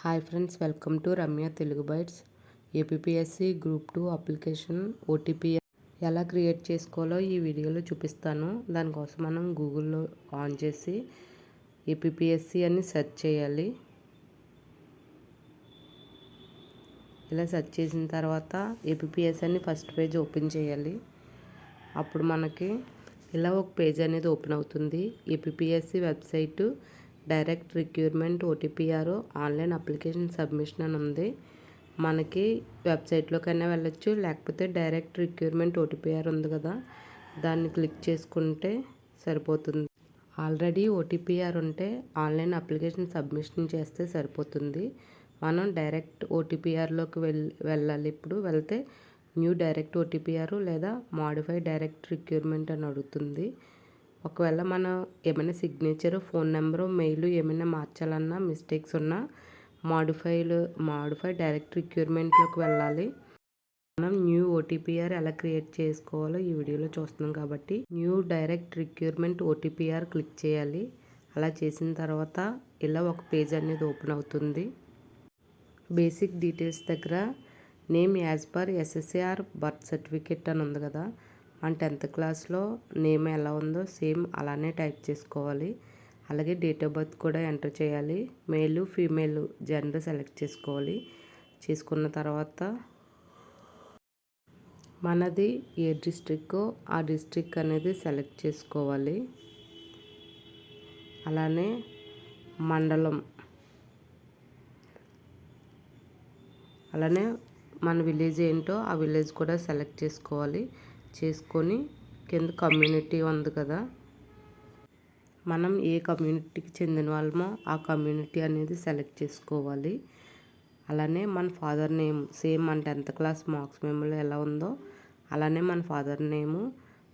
Hi friends, welcome to Ramya Telugu bites. APSC group 2 application OTP ఎలా create చేసుకోవాలో ఈ వీడియోలో చూపిస్తాను. దానికోసం మనం గూగుల్లో ఆన్ చేసి ఏపీఎస్సి అని సెర్చ్ చేయాలి. ఇలా సెర్చ్ చేసిన తర్వాత ఏపీఎస్సి అని ఫస్ట్ పేజ్ ఓపెన్ చేయాలి. అప్పుడు మనకి ఇలా ఒక పేజ్ అనేది ఓపెన్ అవుతుంది. APSC website direct recruitment OTPR online application submission అని ఉంది. మనకి వెబ్సైట్లోకైనా వెళ్ళొచ్చు, లేకపోతే డైరెక్ట్ రిక్రూట్మెంట్ ఓటీపీఆర్ ఉంది కదా, దాన్ని క్లిక్ చేసుకుంటే సరిపోతుంది. ఆల్రెడీ ఓటీపీఆర్ ఉంటే ఆన్లైన్ అప్లికేషన్ సబ్మిషన్ చేస్తే సరిపోతుంది. మనం డైరెక్ట్ ఓటీపీఆర్లోకి వెళ్ళాలి. ఇప్పుడు వెళ్తే న్యూ డైరెక్ట్ ఓటీపీఆర్ లేదా మాడిఫై డైరెక్ట్ రిక్రూట్మెంట్ అని అడుగుతుంది. ఒకవేళ మనం ఏమైనా సిగ్నేచర్, ఫోన్ నెంబరు, మెయిల్ ఏమైనా మార్చాలన్నా, మిస్టేక్స్ ఉన్నా మాడిఫై డైరెక్ట్ రిక్రూట్మెంట్లోకి వెళ్ళాలి. మనం న్యూ ఓటీపీఆర్ ఎలా క్రియేట్ చేసుకోవాలో ఈ వీడియోలో చూస్తున్నాం కాబట్టి new direct recruitment OTPR click చేయాలి. అలా చేసిన తర్వాత ఇలా ఒక పేజ్ అనేది ఓపెన్ అవుతుంది. బేసిక్ డీటెయిల్స్ దగ్గర name as per SSAR birth certificate అని ఉంది కదా, మన 10th క్లాస్లో నేమ్ ఎలా ఉందో సేమ్ అలానే టైప్ చేసుకోవాలి. అలాగే డేట్ ఆఫ్ బర్త్ కూడా ఎంటర్ చేయాలి. మేల్ ఫీమేల్ జెండర్ సెలెక్ట్ చేసుకోవాలి. చేసుకున్న తర్వాత మనది ఏ డిస్ట్రిక్ట్ ఆ డిస్ట్రిక్ట్ అనేది సెలెక్ట్ చేసుకోవాలి. అలానే మండలం, అలానే మన విలేజ్ ఏంటో ఆ విలేజ్ కూడా సెలెక్ట్ చేసుకోవాలి. చేసుకొని కింద కమ్యూనిటీ ఉంది కదా, మనం ఏ కమ్యూనిటీకి చెందిన వాళ్ళమో ఆ కమ్యూనిటీ అనేది సెలెక్ట్ చేసుకోవాలి. అలానే మన ఫాదర్ నేమ్ సేమ్ మన 10th క్లాస్ మార్క్స్ మెమోలో ఎలా ఉందో అలానే మన ఫాదర్ నేము,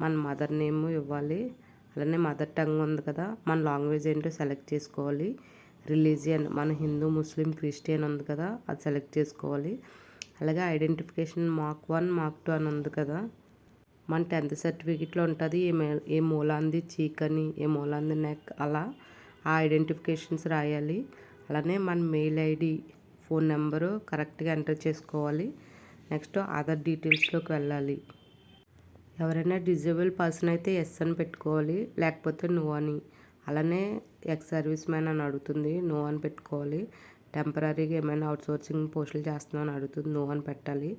మన మదర్ నేము ఇవ్వాలి. అలానే మదర్ టంగ్ ఉంది కదా, మన లాంగ్వేజ్ ఏంటో సెలెక్ట్ చేసుకోవాలి. రిలీజియన్ మన హిందూ, ముస్లిం, క్రిస్టియన్ ఉంది కదా, అది సెలెక్ట్ చేసుకోవాలి. అలాగే ఐడెంటిఫికేషన్ మార్క్ 1, మార్క్ 2 అని ఉంది కదా, మన 10th సర్టిఫికేట్లో ఉంటుంది. ఏ మూలాంది చీక్ అని, ఏ మూలాంది నెక్, అలా ఆ ఐడెంటిఫికేషన్స్ రాయాలి. అలానే మన మెయిల్ ఐడి, ఫోన్ నెంబరు కరెక్ట్గా ఎంటర్ చేసుకోవాలి. నెక్స్ట్ అదర్ డీటెయిల్స్లోకి వెళ్ళాలి. ఎవరైనా డిజేబుల్ పర్సన్ అయితే ఎస్ అని పెట్టుకోవాలి, లేకపోతే నో అని. అలానే ఎక్స్ సర్వీస్ మ్యాన్ అని అడుగుతుంది, నో అని పెట్టుకోవాలి. టెంపరీగా ఏమైనా అవుట్సోర్సింగ్ పోస్టులు చేస్తున్నాం అని అడుగుతుంది, నో అని పెట్టాలి.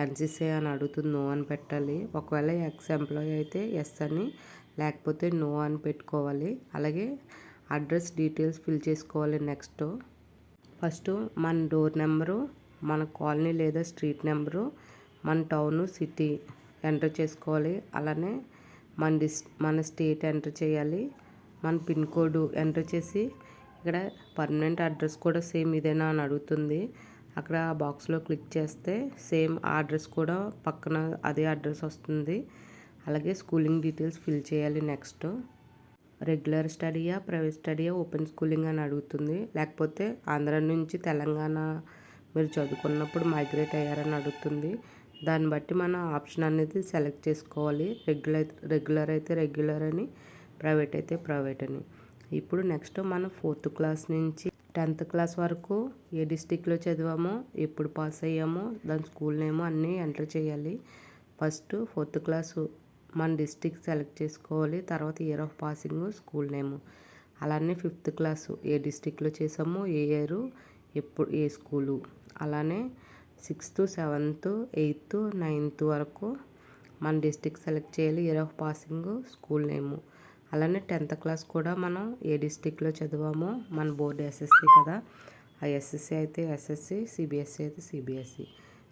ఎన్సీసీ అని అడుగుతుంది, నో అని పెట్టాలి. ఒకవేళ ఎక్స్ ఎంప్లాయీ అయితే ఎస్ అని, లేకపోతే నో అని పెట్టుకోవాలి. అలాగే అడ్రస్ డీటెయిల్స్ ఫిల్ చేసుకోవాలి. నెక్స్ట్ ఫస్ట్ మన డోర్ నెంబరు, మన కాలనీ లేదా స్ట్రీట్ నెంబరు, మన టౌను, సిటీ ఎంటర్ చేసుకోవాలి. అలానే మన స్టేట్ ఎంటర్ చేయాలి. మన పిన్ కోడ్ ఎంటర్ చేసి ఇక్కడ పర్మనెంట్ అడ్రస్ కూడా సేమ్ ఇదేనా అని అడుగుతుంది. అక్కడ ఆ బాక్స్లో క్లిక్ చేస్తే సేమ్ ఆ అడ్రస్ కూడా పక్కన అదే అడ్రస్ వస్తుంది. అలాగే స్కూలింగ్ డీటెయిల్స్ ఫిల్ చేయాలి. నెక్స్ట్ రెగ్యులర్ స్టడీయా, ప్రైవేట్ స్టడీయా, ఓపెన్ స్కూలింగ్ అని అడుగుతుంది. లేకపోతే ఆంధ్ర నుంచి తెలంగాణ మీరు చదువుకున్నప్పుడు మైగ్రేట్ అయ్యారని అడుగుతుంది. దాన్ని బట్టి మనం ఆప్షన్ అనేది సెలెక్ట్ చేసుకోవాలి. రెగ్యులర్ అయితే రెగ్యులర్ అని, ప్రైవేట్ అయితే ప్రైవేట్ అని. ఇప్పుడు నెక్స్ట్ మనం 4th క్లాస్ నుంచి 10th క్లాస్ వరకు ఏ డిస్టిక్లో చదివామో, ఎప్పుడు పాస్ అయ్యామో, దాని స్కూల్ నేమో అన్నీ ఎంటర్ చేయాలి. ఫస్ట్ 4th క్లాసు మన డిస్టిక్ సెలెక్ట్ చేసుకోవాలి. తర్వాత ఇయర్ ఆఫ్ పాసింగ్, స్కూల్ నేము. అలానే 5th క్లాసు ఏ డిస్టిక్లో చేసామో, ఏ ఇయరు, ఎప్పుడు, ఏ స్కూలు. అలానే 6th, 7th, 8th, 9th వరకు మన డిస్టిక్ సెలెక్ట్ చేయాలి. ఇయర్ ఆఫ్ పాసింగ్, స్కూల్ నేము. అలానే 10th క్లాస్ కూడా మనం ఏ డిస్టిక్లో చదివామో, మన బోర్డు ఎస్ఎస్సి కదా, ఆ ఎస్ఎస్సి అయితే ఎస్ఎస్సి, సిబిఎస్సి అయితే సిబిఎస్సి.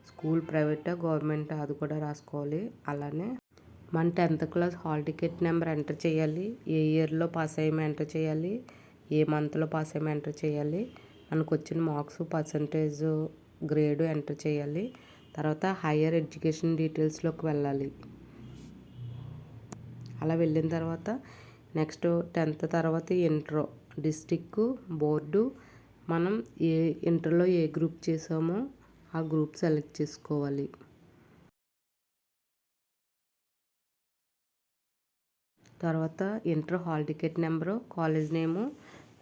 స్కూల్ ప్రైవేటా గవర్నమెంటా అది కూడా రాసుకోవాలి. అలానే మన 10th class hall ticket number enter చేయాలి. ఏ ఇయర్లో పాస్ అయ్యామో ఎంటర్ చేయాలి. ఏ మంత్లో పాస్ అయ్యామో ఎంటర్ చేయాలి. మనకు వచ్చిన మార్క్స్, పర్సంటేజ్, గ్రేడు ఎంటర్ చేయాలి. తర్వాత హైయర్ ఎడ్యుకేషన్ డీటెయిల్స్లోకి వెళ్ళాలి. అలా వెళ్ళిన తర్వాత నెక్స్ట్ 10th తర్వాత ఇంటర్, డిస్టిక్, బోర్డు, మనం ఇంటర్లో ఏ గ్రూప్ చేసామో ఆ గ్రూప్ సెలెక్ట్ చేసుకోవాలి. తర్వాత inter hall ticket number, college నేము,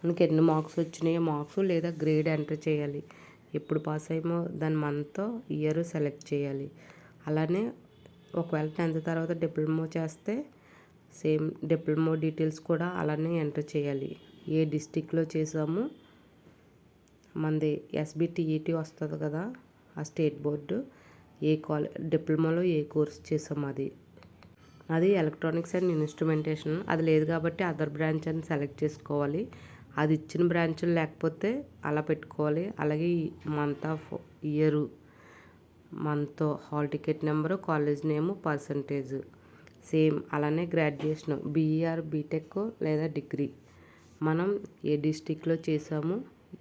మనకి ఎన్ని మార్క్స్ వచ్చినాయో మార్క్స్ లేదా గ్రేడ్ ఎంటర్ చేయాలి. ఎప్పుడు పాస్ అయ్యామో దాని మంత్ ఇయర్ సెలెక్ట్ చేయాలి. అలానే ఒకవేళ 10th తర్వాత డిప్లొమా చేస్తే సేమ్ డిప్లొమా డీటెయిల్స్ కూడా అలానే ఎంటర్ చేయాలి. ఏ డిస్టిక్లో చేసాము, మనది SBTET వస్తుంది కదా, ఆ స్టేట్ బోర్డు ఏ డిప్లొమాలో ఏ కోర్స్ చేసాము అది ఎలక్ట్రానిక్స్ అండ్ ఇన్స్ట్రుమెంటేషన్. అది లేదు కాబట్టి అదర్ బ్రాంచ్ అని సెలెక్ట్ చేసుకోవాలి. అది ఇచ్చిన బ్రాంచ్లు లేకపోతే అలా పెట్టుకోవాలి. అలాగే month of year, month, hall ticket number, college name, percentage same. అలానే గ్రాడ్యుయేషన్ BE బీటెక్ లేదా డిగ్రీ మనం ఏ డిస్టిక్లో చేసాము,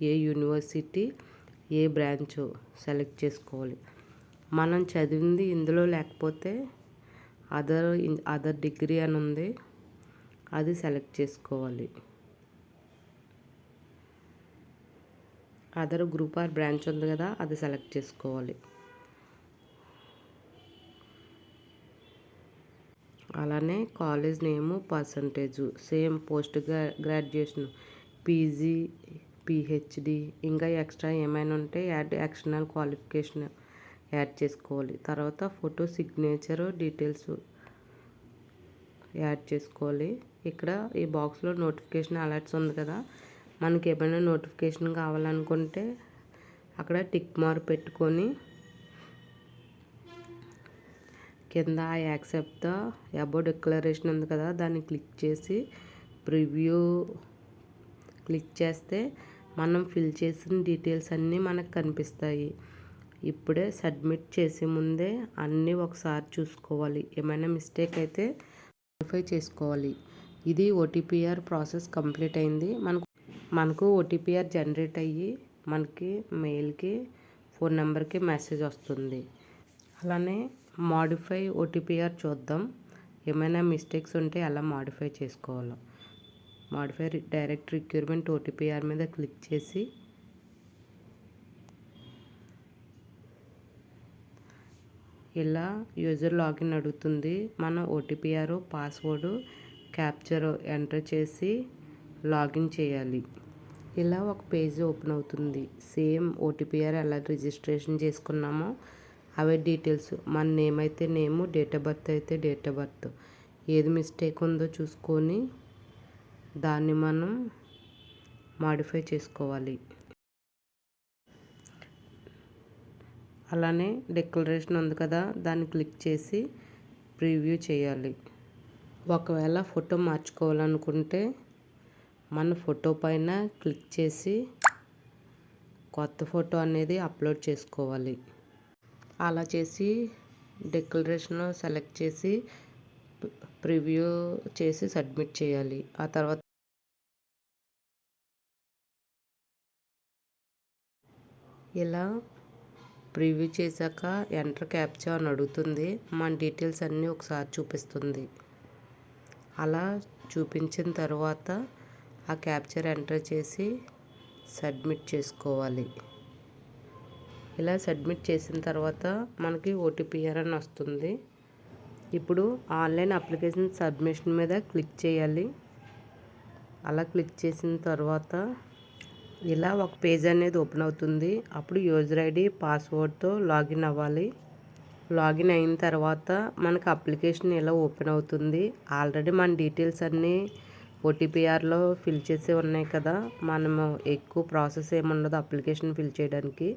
ఏ యూనివర్సిటీ, ఏ బ్రాంచ్ సెలెక్ట్ చేసుకోవాలి. మనం చదివింది ఇందులో లేకపోతే అదర్ డిగ్రీ అని ఉంది, అది సెలెక్ట్ చేసుకోవాలి. అదర్ గ్రూప్ ఆర్ బ్రాంచ్ ఉంది కదా, అది సెలెక్ట్ చేసుకోవాలి. అలానే కాలేజ్ నేము, percentage same. Post graduation PG, PhD ఇంకా ఎక్స్ట్రా ఏమైనా ఉంటే ఎక్స్టర్నల్ క్వాలిఫికేషన్ యాడ్ చేసుకోవాలి. తర్వాత ఫోటో, సిగ్నేచర్ డీటెయిల్స్ యాడ్ చేసుకోవాలి. ఇక్కడ ఈ బాక్స్లో నోటిఫికేషన్ అలర్ట్స్ ఉంది కదా, మనకి ఏమైనా నోటిఫికేషన్ కావాలనుకుంటే అక్కడ టిక్ మార్క్ పెట్టుకొని కింద యాక్సెప్ట్ ద అబౌవ్ డిక్లరేషన్ ఉంది కదా, దాన్ని క్లిక్ చేసి ప్రివ్యూ క్లిక్ చేస్తే మనం ఫిల్ చేసిన డీటెయిల్స్ అన్నీ మనకు కనిపిస్తాయి. ఇప్పుడే సబ్మిట్ చేసే ముందే అన్నీ ఒకసారి చూసుకోవాలి. ఏమైనా మిస్టేక్ అయితే వెరిఫై చేసుకోవాలి. ఇది OTPR ప్రాసెస్ కంప్లీట్ అయింది. మనకు OTPR జనరేట్ అయ్యి మనకి మెయిల్కి, ఫోన్ నెంబర్కి మెసేజ్ వస్తుంది. అలానే మాడిఫై OTPR చూద్దాం. ఏమైనా మిస్టేక్స్ ఉంటే ఎలా మాడిఫై చేసుకోవాలో. మాడిఫై డైరెక్ట్ రిక్రూట్మెంట్ OTPR మీద క్లిక్ చేసి ఇలా యూజర్ లాగిన్ అడుగుతుంది. మన OTPR, పాస్వర్డ్, క్యాప్చర్ ఎంటర్ చేసి లాగిన్ చేయాలి. ఇలా ఒక పేజ్ ఓపెన్ అవుతుంది. సేమ్ OTPR ఎలా రిజిస్ట్రేషన్ చేసుకున్నామో అవే డీటెయిల్స్. మన నేమ్ అయితే నేము, డేట్ ఆఫ్ బర్త్ అయితే డేట్ ఆఫ్ బర్త్. ఏది మిస్టేక్ ఉందో చూసుకొని దాన్ని మనం మాడిఫై చేసుకోవాలి. అలానే డిక్లరేషన్ ఉంది కదా, దాన్ని క్లిక్ చేసి ప్రివ్యూ చేయాలి. ఒకవేళ ఫోటో మార్చుకోవాలనుకుంటే మన ఫోటో పైన క్లిక్ చేసి కొత్త ఫోటో అనేది అప్లోడ్ చేసుకోవాలి. అలా చేసి డిక్లరేషన్ సెలెక్ట్ చేసి ప్రివ్యూ చేసి సబ్మిట్ చేయాలి. ఆ తర్వాత ఇలా ప్రివ్యూ చేశాక ఎంటర్ క్యాప్చా అని అడుగుతుంది. మన డీటెయిల్స్ అన్నీ ఒకసారి చూపిస్తుంది. అలా చూపించిన తర్వాత ఆ క్యాప్చర్ ఎంటర్ చేసి సబ్మిట్ చేసుకోవాలి. ఇలా సబ్మిట్ చేసిన తర్వాత మనకి OTPR అని వస్తుంది. ఇప్పుడు ఆన్లైన్ అప్లికేషన్ సబ్మిషన్ మీద క్లిక్ చేయాలి. అలా క్లిక్ చేసిన తర్వాత ఇలా ఒక పేజ్ అనేది ఓపెన్ అవుతుంది. అప్పుడు యూజర్ ID, పాస్వర్డ్తో లాగిన్ అవ్వాలి. లాగిన్ అయిన తర్వాత మనకు అప్లికేషన్ ఇలా ఓపెన్ అవుతుంది. ఆల్రెడీ మన డీటెయిల్స్ అన్నీ OTPRలో ఫిల్ చేసి ఉన్నాయి కదా, మనము ఎక్కువ ప్రాసెస్ ఏముండదు అప్లికేషన్ ఫిల్ చేయడానికి.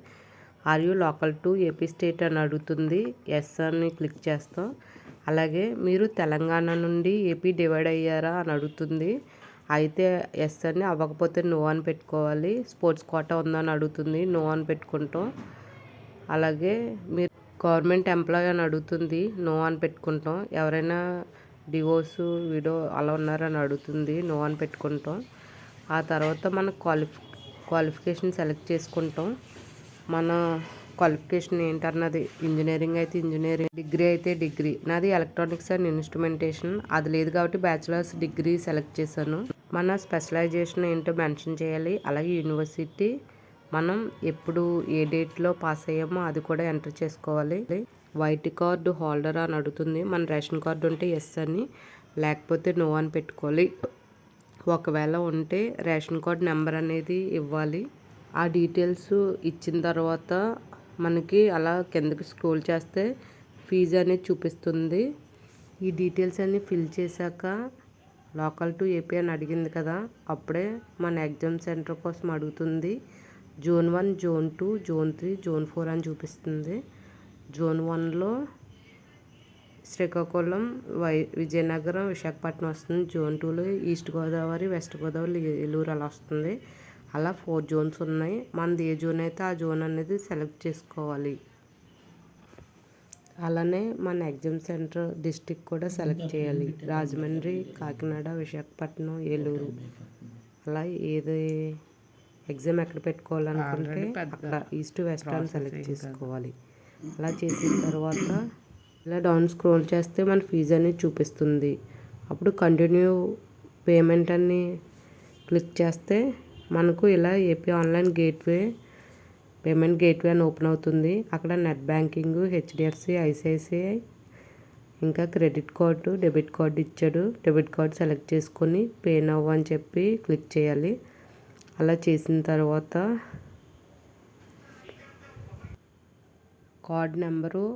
Are you local to AP state అని అడుగుతుంది. ఎస్ అని క్లిక్ చేస్తాం. అలాగే మీరు తెలంగాణ నుండి AP డివైడ్ అయ్యారా అని అడుగుతుంది. అయితే ఎస్ అని, అవ్వకపోతే నో అని పెట్టుకోవాలి. స్పోర్ట్స్ కోటా ఉందని అడుగుతుంది, నో అని పెట్టుకుంటాం. అలాగే మీరు గవర్నమెంట్ ఎంప్లాయీ అని అడుగుతుంది, నో అని పెట్టుకుంటాం. ఎవరైనా డివోర్స్, విడో అలా ఉన్నారని అడుగుతుంది, నో అని పెట్టుకుంటాం. ఆ తర్వాత మన క్వాలిఫికేషన్ సెలెక్ట్ చేసుకుంటాం. మన క్వాలిఫికేషన్ ఏంటన్నది ఇంజనీరింగ్ అయితే ఇంజనీరింగ్, డిగ్రీ అయితే డిగ్రీ. నాది ఎలక్ట్రానిక్స్ అండ్ ఇన్స్ట్రుమెంటేషన్. అది లేదు కాబట్టి బ్యాచిలర్స్ డిగ్రీ సెలెక్ట్ చేశాను. మన స్పెషలైజేషన్ ఏంటో మెన్షన్ చేయాలి. అలాగే యూనివర్సిటీ, మనం ఎప్పుడు ఏ డేట్లో పాస్ అయ్యామో అది కూడా ఎంటర్ చేసుకోవాలి. వైట్ కార్డు హోల్డర్ అని అడుగుతుంది. మన రేషన్ కార్డు ఉంటే ఎస్ అని, లేకపోతే నో అని పెట్టుకోవాలి. ఒకవేళ ఉంటే రేషన్ కార్డ్ నెంబర్ అనేది ఇవ్వాలి. ఆ డీటెయిల్స్ ఇచ్చిన తర్వాత మనకి అలా కిందకి స్క్రోల్ చేస్తే ఫీజు అనేది చూపిస్తుంది. ఈ డీటెయిల్స్ అన్నీ ఫిల్ చేశాక లోకల్ టు ఏపీ అని అడిగింది కదా, అప్పుడే మన ఎగ్జామ్ సెంటర్ కోసం అడుగుతుంది. జోన్ 1, జోన్ 2, జోన్ 3, జోన్ 4 అని చూపిస్తుంది. జోన్ 1లో శ్రీకాకుళం, విజయనగరం, విశాఖపట్నం వస్తుంది. జోన్ 2లో ఈస్ట్ గోదావరి, వెస్ట్ గోదావరి, ఏలూరు అలా వస్తుంది. అలా 4 జోన్స్ ఉన్నాయి. మనది ఏ జోన్ అయితే ఆ జోన్ అనేది సెలెక్ట్ చేసుకోవాలి. అలానే మన ఎగ్జామ్ సెంటర్ డిస్టిక్ కూడా సెలెక్ట్ చేయాలి. రాజమండ్రి, కాకినాడ, విశాఖపట్నం, ఏలూరు అలా ఏది ఎగ్జామ్ ఎక్కడ పెట్టుకోవాలనుకుంటే అక్కడ ఈస్ట్ వెస్ట్ అని సెలెక్ట్ చేసుకోవాలి. అలా చేసిన తర్వాత ఇలా డౌన్ స్క్రోల్ చేస్తే మన ఫీజు అనేది చూపిస్తుంది. అప్పుడు కంటిన్యూ పేమెంట్ అని క్లిక్ చేస్తే మనకు ఇలా AP online gateway payment gateway అని ఓపెన్ అవుతుంది. అక్కడ నెట్ బ్యాంకింగ్, హెచ్డిఎఫ్సి, ఐసిఐసిఐ ఇంకా క్రెడిట్ కార్డు, డెబిట్ కార్డు ఇచ్చాడు. డెబిట్ కార్డు సెలెక్ట్ చేసుకొని పే నౌ అని చెప్పి క్లిక్ చేయాలి. అలా చేసిన తర్వాత card number,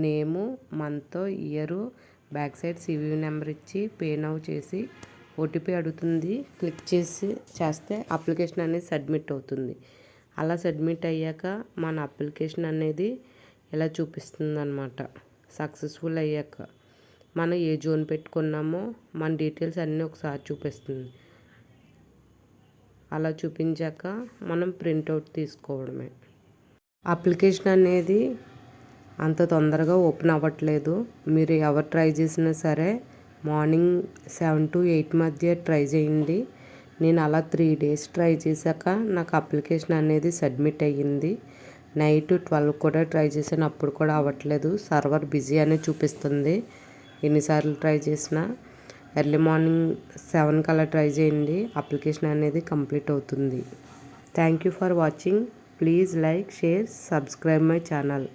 name, month, year, back side CVV number ఇచ్చి పే నౌ చేసి ఓటీపీ అడుగుతుంది. క్లిక్ చేస్తే అప్లికేషన్ అనేది సబ్మిట్ అవుతుంది. అలా సబ్మిట్ అయ్యాక మన అప్లికేషన్ అనేది ఇలా చూపిస్తుంది అన్నమాట. సక్సెస్ఫుల్ అయ్యాక మనం ఏ జోన్ పెట్టుకున్నామో మన డీటెయిల్స్ అన్నీ ఒకసారి చూపిస్తుంది. అలా చూపించాక మనం ప్రింట్అవుట్ తీసుకోవడమే. అప్లికేషన్ అనేది అంత తొందరగా ఓపెన్ అవ్వట్లేదు. మీరు ఎవరు ట్రై చేసినా సరే మార్నింగ్ 7 to 8 మధ్య ట్రై చేయండి. నేను అలా 3 days ట్రై చేశాక నాకు అప్లికేషన్ అనేది సబ్మిట్ అయ్యింది. నైట్ 12 కూడా ట్రై చేశాను, అప్పుడు కూడా అవ్వట్లేదు. సర్వర్ బిజీ అని చూపిస్తుంది. ఎన్నిసార్లు ట్రై చేసినా ఎర్లీ మార్నింగ్ 7 కల్లా ట్రై చేయండి. అప్లికేషన్ అనేది కంప్లీట్ అవుతుంది. Thank you for watching. Please like, share, subscribe my channel.